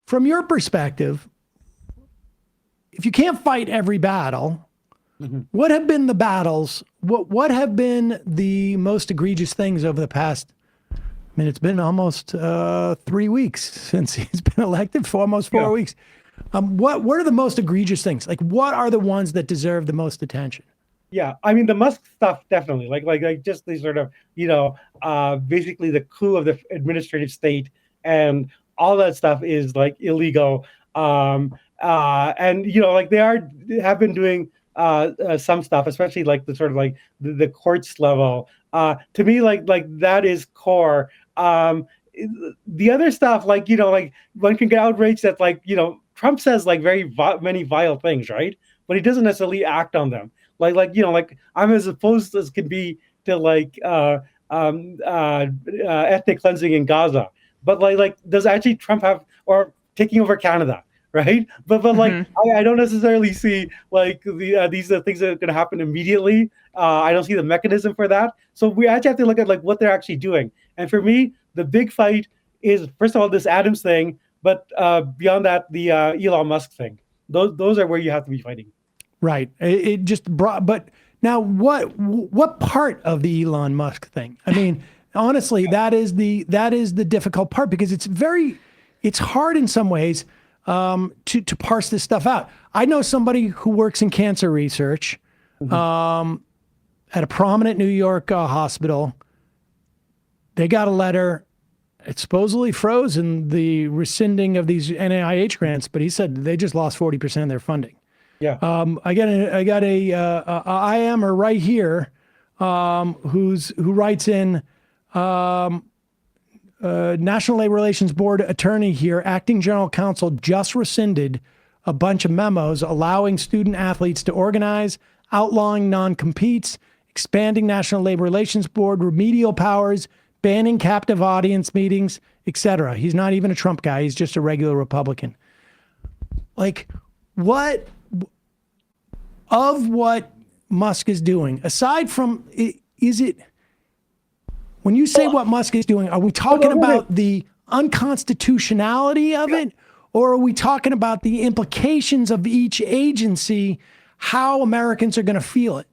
from your perspective, if you can't fight every battle, what have been the battles? What have been the most egregious things over the past? I mean, it's been almost 3 weeks since he's been elected, for almost 4 weeks. What are the most egregious things? Like, what are the ones that deserve the most attention? Yeah, I mean the Musk stuff definitely, like just the sort of basically the coup of the administrative state and all that stuff is like illegal. And like they have been doing some stuff, especially like the sort of like the courts level. To me, like that is core. The other stuff, like one can get outraged that Trump says like many vile things, right? But he doesn't necessarily act on them. Like I'm as opposed as can be to ethnic cleansing in Gaza, but like does actually Trump have or taking over Canada, right? But like I don't necessarily see like these are things that are going to happen immediately. I don't see the mechanism for that. So we actually have to look at like what they're actually doing. And for me, the big fight is first of all this Adams thing, but beyond that, the Elon Musk thing. Those are where you have to be fighting. Right. It just brought, but now what part of the Elon Musk thing? I mean, honestly, that is the difficult part because it's hard in some ways to parse this stuff out. I know somebody who works in cancer research at a prominent New York hospital. They got a letter. It supposedly frozen the rescinding of these NIH grants, but he said they just lost 40% of their funding. Yeah. I got a IMer right here, who writes in, National Labor Relations Board attorney here, acting general counsel just rescinded a bunch of memos allowing student athletes to organize, outlawing non-competes, expanding National Labor Relations Board remedial powers, banning captive audience meetings, etc. He's not even a Trump guy. He's just a regular Republican. Like, what Musk is doing, aside from, is it, when you say what Musk is doing, are we talking about the unconstitutionality of it? Or are we talking about the implications of each agency, how Americans are going to feel it?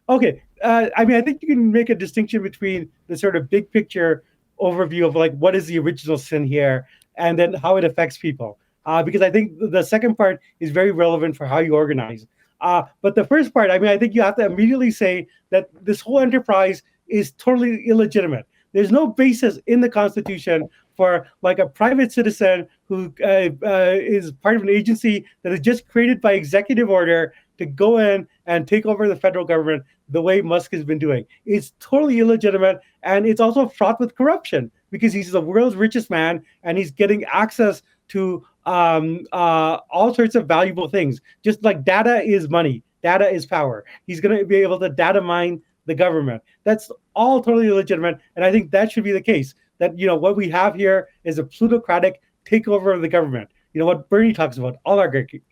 Okay. I mean, I think you can make a distinction between the sort of big picture overview of like, what is the original sin here? And then how it affects people. Because I think the second part is very relevant for how you organize. But the first part, I mean, I think you have to immediately say that this whole enterprise is totally illegitimate. There's no basis in the Constitution for like a private citizen who is part of an agency that is just created by executive order to go in and take over the federal government the way Musk has been doing. It's totally illegitimate, and it's also fraught with corruption because he's the world's richest man and he's getting access to all sorts of valuable things. Just like data is money, data is power. He's going to be able to data mine the government. That's all totally illegitimate, and I think that should be the case. That what we have here is a plutocratic takeover of the government. What Bernie talks about, oligarchy.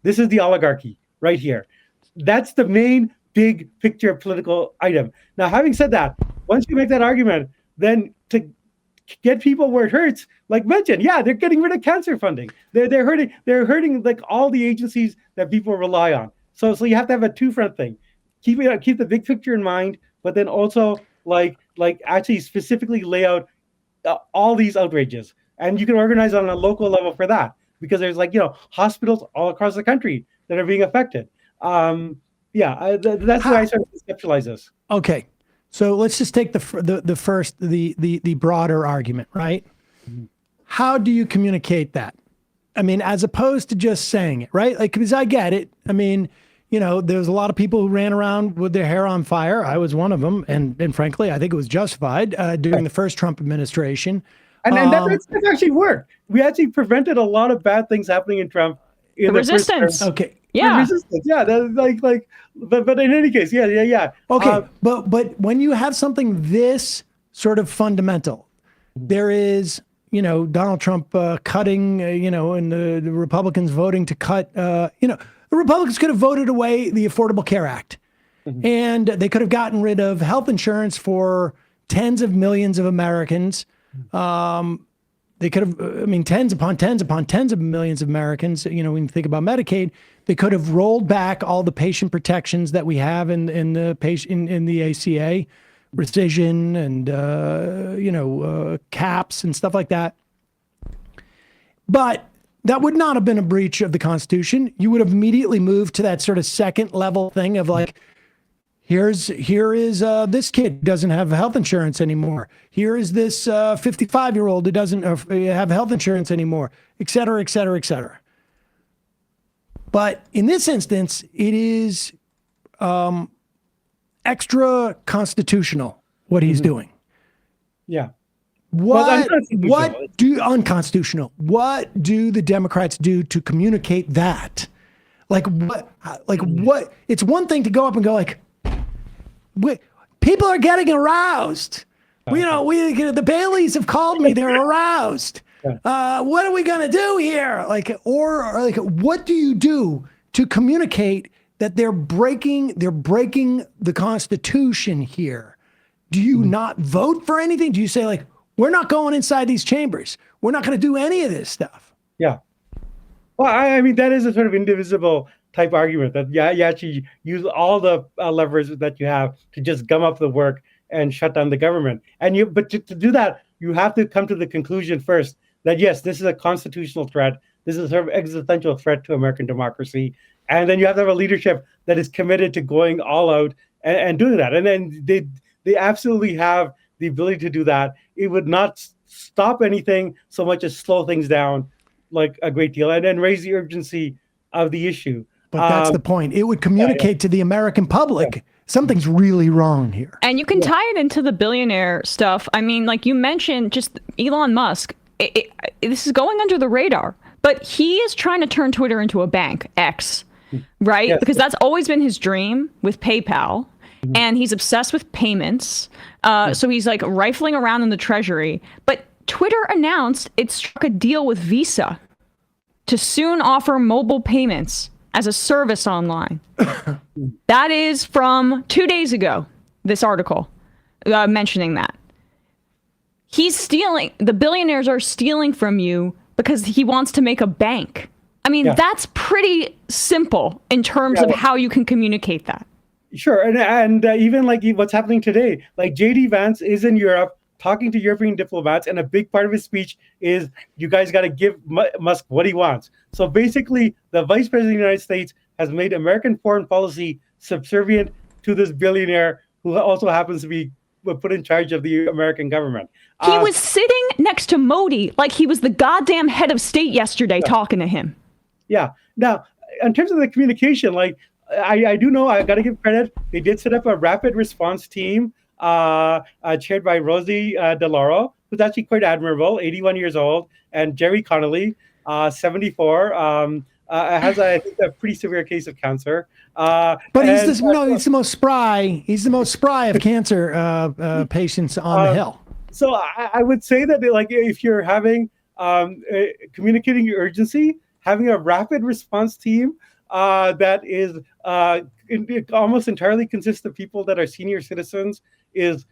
This is the oligarchy right here. That's the main big picture political item. Now, having said that, once you make that argument, then to get people where it hurts, like mentioned, yeah, they're getting rid of cancer funding. They're hurting like all the agencies that people rely on. So you have to have a two-front thing. Keep the big picture in mind, but then also like actually specifically lay out all these outrages, and you can organize on a local level for that because there's hospitals all across the country that are being affected. That's why I sort of conceptualize this. Okay. So let's just take the broader argument, right? Mm-hmm. How do you communicate that? I mean, as opposed to just saying it, right? Like, because I get it. I mean, there's a lot of people who ran around with their hair on fire. I was one of them. And frankly, I think it was justified during the first Trump administration. And that's actually worked. We actually prevented a lot of bad things happening in Trump. The resistance. Okay. Yeah. Resistance. Yeah. But in any case, yeah. Okay. But when you have something this sort of fundamental, there is, Donald Trump cutting, and the Republicans voting to cut, the Republicans could have voted away the Affordable Care Act, and they could have gotten rid of health insurance for tens of millions of Americans. They could have, I mean, tens upon tens upon tens of millions of Americans, when you think about Medicaid, they could have rolled back all the patient protections that we have in the patient in the ACA, rescission and caps and stuff like that. But that would not have been a breach of the Constitution. You would have immediately moved to that sort of second level thing of like, here is this kid who doesn't have health insurance anymore. Here is this 55-year-old who doesn't have health insurance anymore, et cetera, et cetera, et cetera. But in this instance, it is extra constitutional what he's doing. Yeah. Unconstitutional? What do the Democrats do to communicate that? Like what? It's one thing to go up and go like, people are getting aroused. The Baileys have called me. They're aroused. What are we gonna do here? Or what do you do to communicate that they're breaking the Constitution here? Do you not vote for anything? Do you say like, we're not going inside these chambers. We're not going to do any of this stuff. Yeah. Well, I mean, that is a sort of indivisible type argument that you actually use all the levers that you have to just gum up the work and shut down the government. But to do that, you have to come to the conclusion first that yes, this is a constitutional threat. This is a sort of existential threat to American democracy. And then you have to have a leadership that is committed to going all out and doing that. And then they absolutely have the ability to do that. It would not stop anything so much as slow things down like a great deal and then raise the urgency of the issue. But that's the point. It would communicate to the American public something's really wrong here. And you can tie it into the billionaire stuff. I mean, like you mentioned, just Elon Musk, this is going under the radar, but he is trying to turn Twitter into a bank, X, right? Yes. Because that's always been his dream with PayPal. And he's obsessed with payments. So he's like rifling around in the treasury. But Twitter announced it struck a deal with Visa to soon offer mobile payments as a service online. That is from 2 days ago, this article mentioning that. He's stealing, the billionaires are stealing from you because he wants to make a bank. I mean, that's pretty simple in terms of how you can communicate that. Sure, and even like what's happening today, like J.D. Vance is in Europe talking to European diplomats, and a big part of his speech is you guys got to give Musk what he wants. So basically, the Vice President of the United States has made American foreign policy subservient to this billionaire who also happens to be put in charge of the American government. He was sitting next to Modi like he was the goddamn head of state yesterday talking to him. Yeah. Now, in terms of the communication, like, I do know, I got to give credit. They did set up a rapid response team chaired by Rosie DeLauro, who's actually quite admirable, 81 years old, and Jerry Connolly, 74, has, I think, a pretty severe case of cancer. But he's the most spry. He's the most spry of cancer patients on the Hill. So I would say that, like, if you're having communicating your urgency, having a rapid response team that is it almost entirely consists of people that are senior citizens is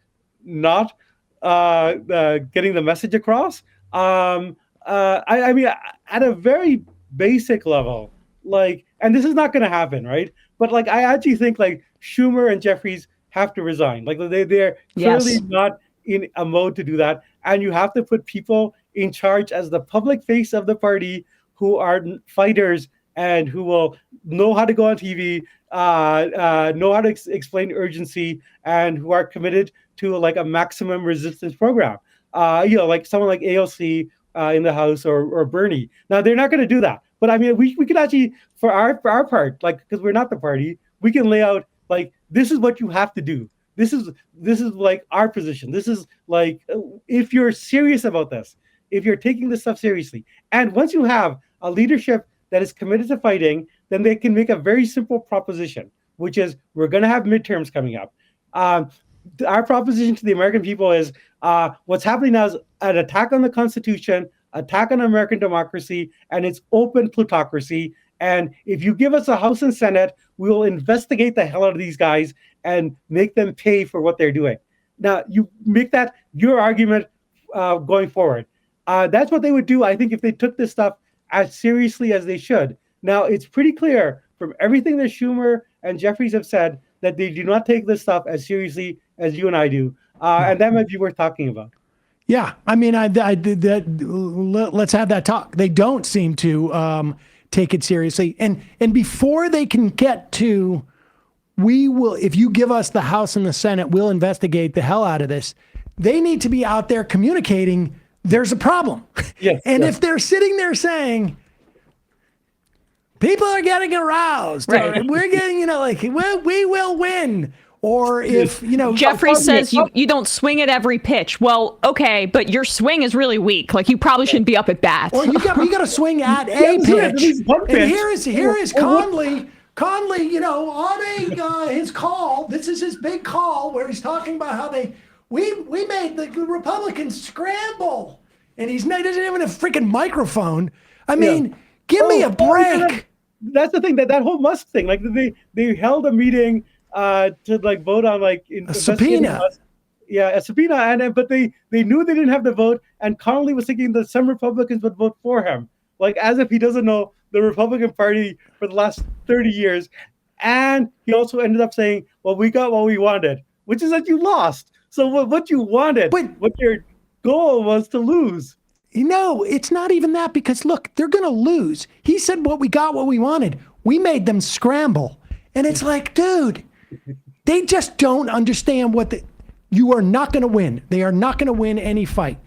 not getting the message across. I mean, at a very basic level, like, and this is not going to happen, right? But like, I actually think like Schumer and Jeffries have to resign. Like they're clearly not in a mode to do that. And you have to put people in charge as the public face of the party who are fighters and who will know how to go on TV, know how to explain urgency, and who are committed to like a maximum resistance program. Like someone like AOC in the House or Bernie. Now they're not going to do that, but I mean, we could actually, for our part, like, because we're not the party, we can lay out like, this is what you have to do. This is like our position. This is like, if you're serious about this, if you're taking this stuff seriously, and once you have a leadership that is committed to fighting, then they can make a very simple proposition, which is we're going to have midterms coming up. Our proposition to the American people is what's happening now is an attack on the Constitution, attack on American democracy, and its open plutocracy. And if you give us a House and Senate, we will investigate the hell out of these guys and make them pay for what they're doing. Now, you make that your argument going forward. That's what they would do, I think, if they took this stuff as seriously as they should. Now, it's pretty clear from everything that Schumer and Jeffries have said that they do not take this stuff as seriously as you and I do. And that might be worth talking about. Yeah, I mean, let's have that talk. They don't seem to take it seriously, and before they can get to, we will, if you give us the House and the Senate, we'll investigate the hell out of this. They need to be out there communicating there's a problem. Yes, and yes. if they're sitting there saying people are getting aroused, right. or we're getting, like we will win. Or if, Jeffrey says you don't swing at every pitch. Well, okay, but your swing is really weak. Like, you probably shouldn't be up at bat. Or you got to swing at a pitch. And here is Conley. Conley, on his call. This is his big call where he's talking about how we made the Republicans scramble, and he doesn't even have a freaking microphone. I mean, give me a break. That's the thing, that whole Musk thing. Like, they held a meeting to vote on a subpoena. A subpoena, but they knew they didn't have the vote, and Connolly was thinking that some Republicans would vote for him, like as if he doesn't know the Republican Party for the last 30 years. And he also ended up saying, well, we got what we wanted, which is that you lost. So what you wanted, what your goal was to lose. It's not even that, because look, they're going to lose. He said, what we got, what we wanted. We made them scramble. And it's like, dude, they just don't understand you are not going to win. They are not going to win any fight.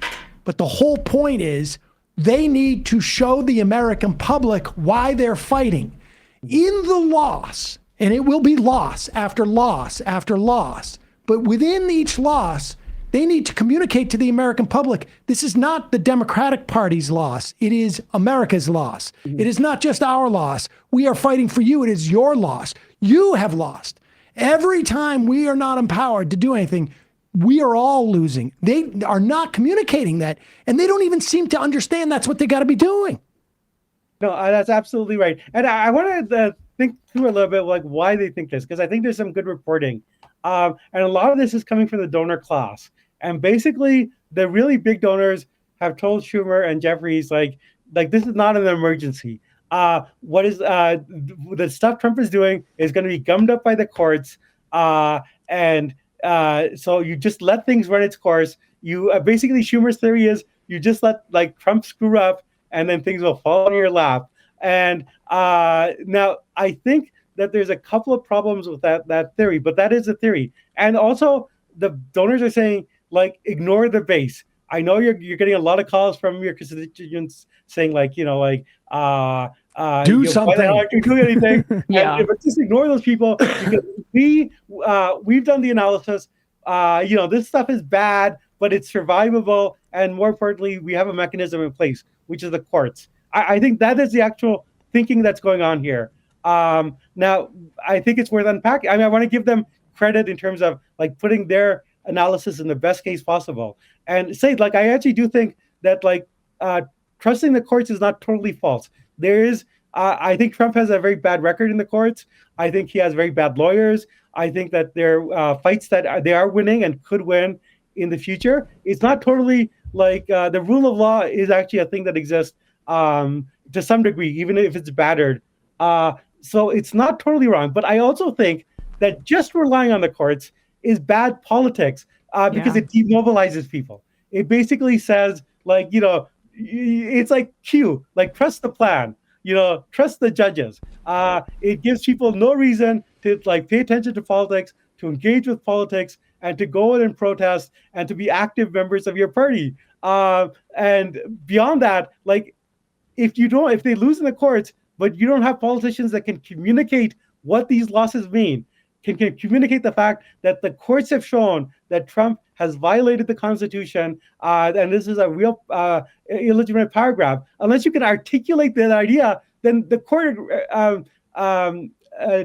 But the whole point is they need to show the American public why they're fighting. In the loss, and it will be loss after loss after loss, but within each loss, they need to communicate to the American public, this is not the Democratic Party's loss. It is America's loss. Mm-hmm. It is not just our loss. We are fighting for you. It is your loss. You have lost. Every time we are not empowered to do anything, we are all losing. They are not communicating that, and they don't even seem to understand that's what they got to be doing. No, that's absolutely right. And I wanted to think through a little bit why they think this, because I think there's some good reporting. And a lot of this is coming from the donor class. And basically, the really big donors have told Schumer and Jeffries, like this is not an emergency. What is the stuff Trump is doing is going to be gummed up by the courts. And so you just let things run its course. You basically, Schumer's theory is you just let Trump screw up, and then things will fall on your lap. And now I think that there's a couple of problems with that theory, but that is a theory. And also the donors are saying, ignore the base. I know you're getting a lot of calls from your constituents saying do something. Why the hell aren't you doing anything? Yeah. But just ignore those people, because we've done the analysis. This stuff is bad, but it's survivable. And more importantly, we have a mechanism in place, which is the courts. I think that is the actual thinking that's going on here. Now, I think it's worth unpacking. I want to give them credit in terms of putting their analysis in the best case possible, and say I actually do think that trusting the courts is not totally false. There is I think Trump has a very bad record in the courts. I think he has very bad lawyers. I think that there are fights that they are winning and could win in the future. It's not totally the rule of law is actually a thing that exists to some degree, even if it's battered. So it's not totally wrong. But I also think that just relying on the courts is bad politics because it demobilizes people. It basically says, it's like Q, trust the plan, trust the judges. It gives people no reason to pay attention to politics, to engage with politics, and to go in and protest and to be active members of your party. And beyond that, if they lose in the courts, but you don't have politicians that can communicate what these losses mean, can communicate the fact that the courts have shown that Trump has violated the Constitution, and this is a real illegitimate paragraph. Unless you can articulate that idea, then the court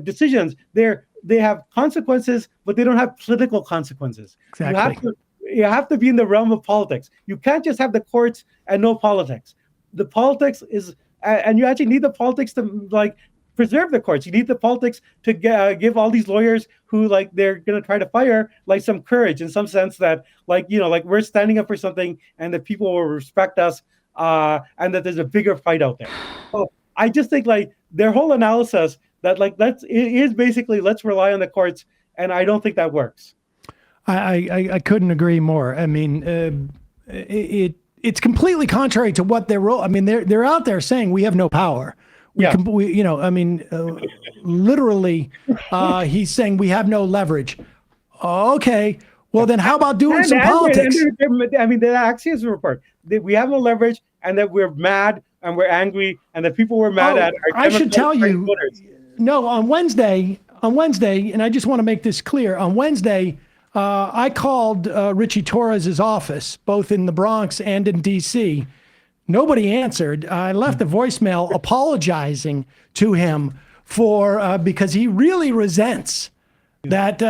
decisions, they have consequences, but they don't have political consequences. Exactly. You have to be in the realm of politics. You can't just have the courts and no politics. The politics is, and you actually need the politics to preserve the courts. You need the politics to give all these lawyers who like they're going to try to fire like some courage in some sense that like like we're standing up for something and that people will respect us and that there's a bigger fight out there. So I just think like their whole analysis that like it is basically let's rely on the courts, and I don't think that works. I couldn't agree more. I mean, it's completely contrary to what their role. I mean, they're out there saying we have no power. Literally, he's saying we have no leverage. Okay, well then how about doing some politics? I mean, the Axios report that we have no leverage and that we're mad and we're angry and that people were mad at. I should tell you, no, on Wednesday, and I just want to make this clear. On Wednesday, I called Richie Torres's office, both in the Bronx and in D.C. Nobody answered. I left a voicemail apologizing to him for because he really resents that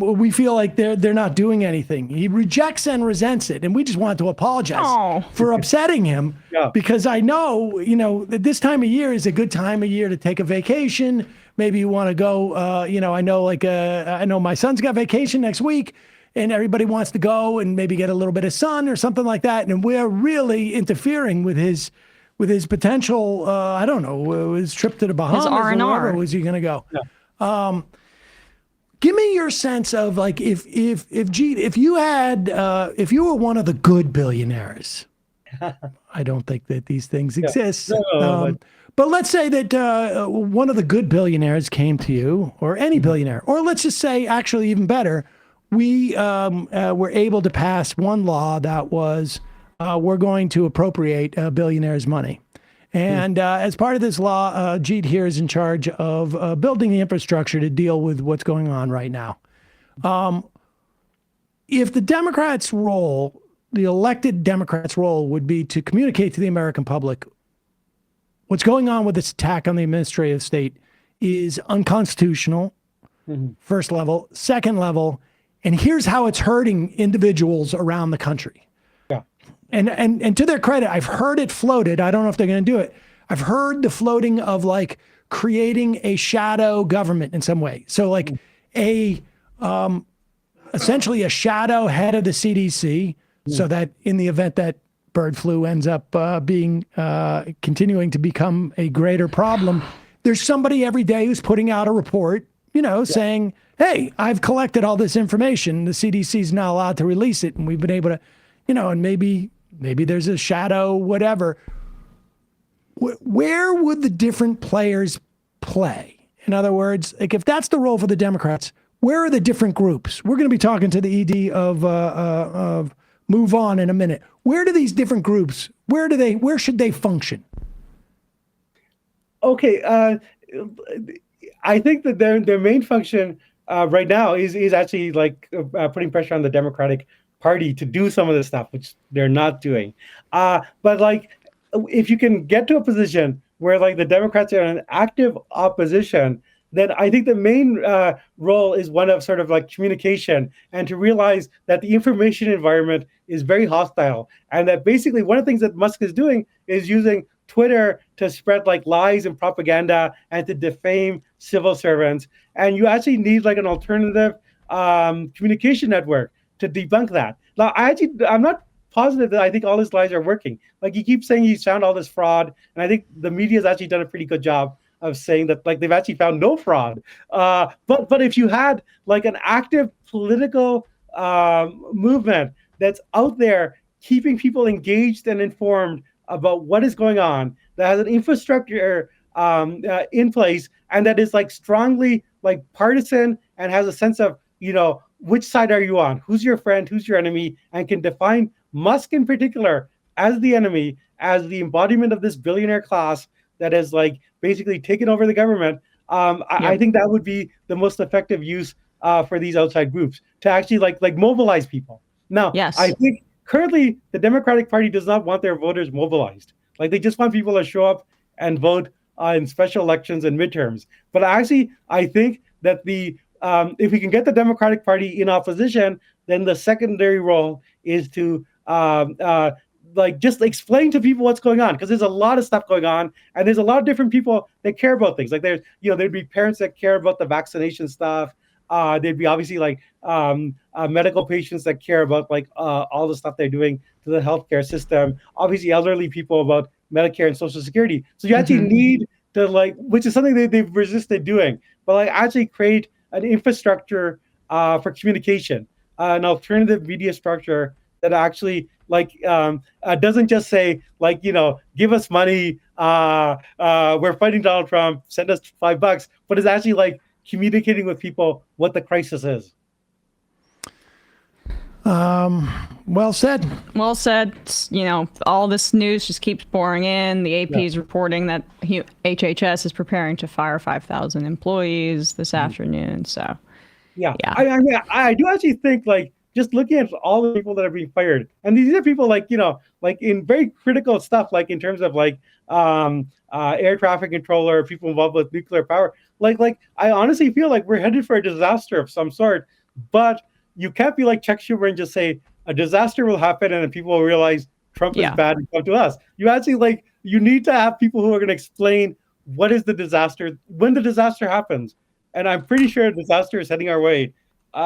we feel like they're not doing anything. He rejects and resents it, and we just wanted to apologize for upsetting him because I know that this time of year is a good time of year to take a vacation. Maybe you want to go. I know my son's got vacation next week. And everybody wants to go and maybe get a little bit of sun or something like that. And we're really interfering with his potential, I don't know, his trip to the Bahamas. His R&R. Where was he going to go? Yeah. Give me your sense of like, if you were one of the good billionaires, I don't think that these things exist. But let's say that one of the good billionaires came to you, or any billionaire, or let's just say actually even better, we were able to pass one law that was we're going to appropriate billionaires' money. And as part of this law, Jeet here is in charge of building the infrastructure to deal with what's going on right now. If the Democrats' role, the elected Democrats' role would be to communicate to the American public what's going on with this attack on the administrative state is unconstitutional, first level. Second level, and here's how it's hurting individuals around the country. Yeah. And to their credit, I've heard it floated. I don't know if they're going to do it. I've heard the floating of like creating a shadow government in some way. So like essentially a shadow head of the CDC, so that in the event that bird flu ends up continuing to become a greater problem, there's somebody every day who's putting out a report, saying, hey, I've collected all this information. The CDC is not allowed to release it. And we've been able to, and maybe there's a shadow, whatever. Where would the different players play? In other words, like if that's the role for the Democrats, where are the different groups? We're going to be talking to the ED of Move On in a minute. Where do these different groups, where should they function? Okay. I think that their main function right now is actually like putting pressure on the Democratic Party to do some of this stuff, which they're not doing. But like, if you can get to a position where like the Democrats are in an active opposition, then I think the main role is one of sort of like communication and to realize that the information environment is very hostile and that basically one of the things that Musk is doing is using Twitter to spread like lies and propaganda and to defame civil servants. And you actually need like an alternative communication network to debunk that. Now, I'm not positive that I think all his lies are working. Like he keeps saying he's found all this fraud. And I think the media has actually done a pretty good job of saying that like they've actually found no fraud. But if you had like an active political movement that's out there keeping people engaged and informed about what is going on, that has an infrastructure in place, and that is like strongly like partisan and has a sense of, which side are you on? Who's your friend? Who's your enemy? And can define Musk in particular as the enemy, as the embodiment of this billionaire class that has like basically taken over the government. I think that would be the most effective use for these outside groups to actually like mobilize people. Now, yes. I think currently the Democratic Party does not want their voters mobilized. Like they just want people to show up and vote in special elections and midterms. But actually, I think that if we can get the Democratic Party in opposition, then the secondary role is to like just explain to people what's going on, because there's a lot of stuff going on, and there's a lot of different people that care about things. Like there's, there'd be parents that care about the vaccination stuff. There'd be obviously like medical patients that care about like all the stuff they're doing to the healthcare system. Obviously, elderly people about Medicare and Social Security. So you actually need to like, which is something they've resisted doing, but like actually create an infrastructure for communication, an alternative media structure that actually like doesn't just say like, give us money, we're fighting Donald Trump, send us $5, but is actually like communicating with people what the crisis is. Well said. Well said. All this news just keeps pouring in. The AP is reporting that HHS is preparing to fire 5,000 employees this afternoon. So, yeah. I do actually think like just looking at all the people that are being fired, and these are people like, like in very critical stuff, like in terms of like air traffic controller, people involved with nuclear power. Like I honestly feel like we're headed for a disaster of some sort, but you can't be like Chuck Schumer and just say a disaster will happen and then people will realize Trump is bad and come to us. You actually you need to have people who are going to explain what is the disaster, when the disaster happens. And I'm pretty sure a disaster is heading our way.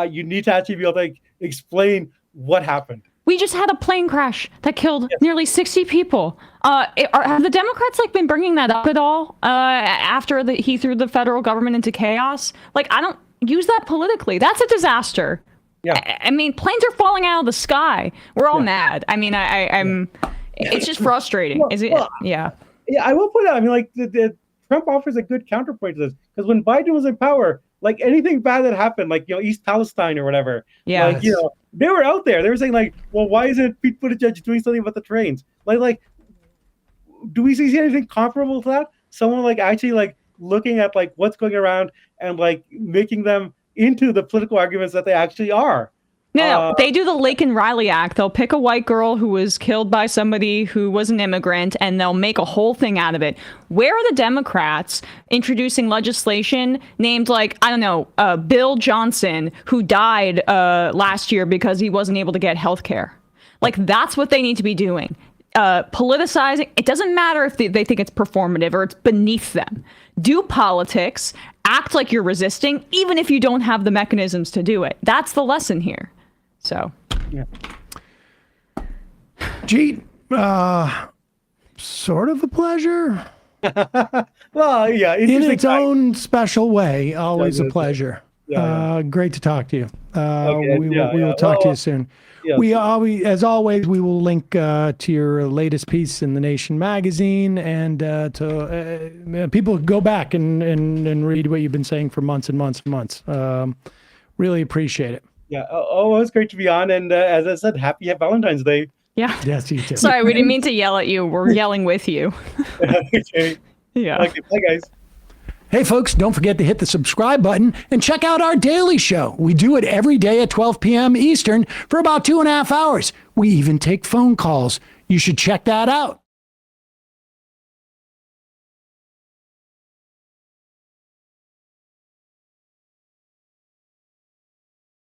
You need to actually be able to explain what happened. We just had a plane crash that killed nearly 60 people. Have the Democrats been bringing that up at all after he threw the federal government into chaos? I don't use that politically. That's a disaster. Yeah. I mean, planes are falling out of the sky. We're all mad. I mean, I'm. It's just frustrating. Yeah. Yeah, I will put it. I mean, the Trump offers a good counterpoint to this, because when Biden was in power, anything bad that happened, East Palestine or whatever, they were out there. They were saying well, why isn't Pete Buttigieg doing something about the trains? Do we see anything comparable to that? Someone actually looking at what's going around and making them into the political arguments that they actually are. No, they do the Laken Riley Act. They'll pick a white girl who was killed by somebody who was an immigrant, and they'll make a whole thing out of it. Where are the Democrats introducing legislation named Bill Johnson, who died last year because he wasn't able to get health care? That's what they need to be doing. Politicizing. It doesn't matter if they think it's performative or it's beneath them. Do politics. Act like you're resisting, even if you don't have the mechanisms to do it. That's the lesson here. So, yeah. Gee, sort of a pleasure. Well, yeah, in its own special way. Always a pleasure. Great to talk to you. We will talk to you soon. Yeah. As always, we will link to your latest piece in The Nation magazine, and to people go back and read what you've been saying for months and months and months. Really appreciate it. Yeah. Oh, it was great to be on. And as I said, happy Valentine's Day. Yeah. Yes, you too. Sorry, we didn't mean to yell at you. We're yelling with you. Okay. Yeah. Okay. Bye, guys. Hey, folks, don't forget to hit the subscribe button and check out our daily show. We do it every day at 12 p.m. Eastern for about 2.5 hours. We even take phone calls. You should check that out.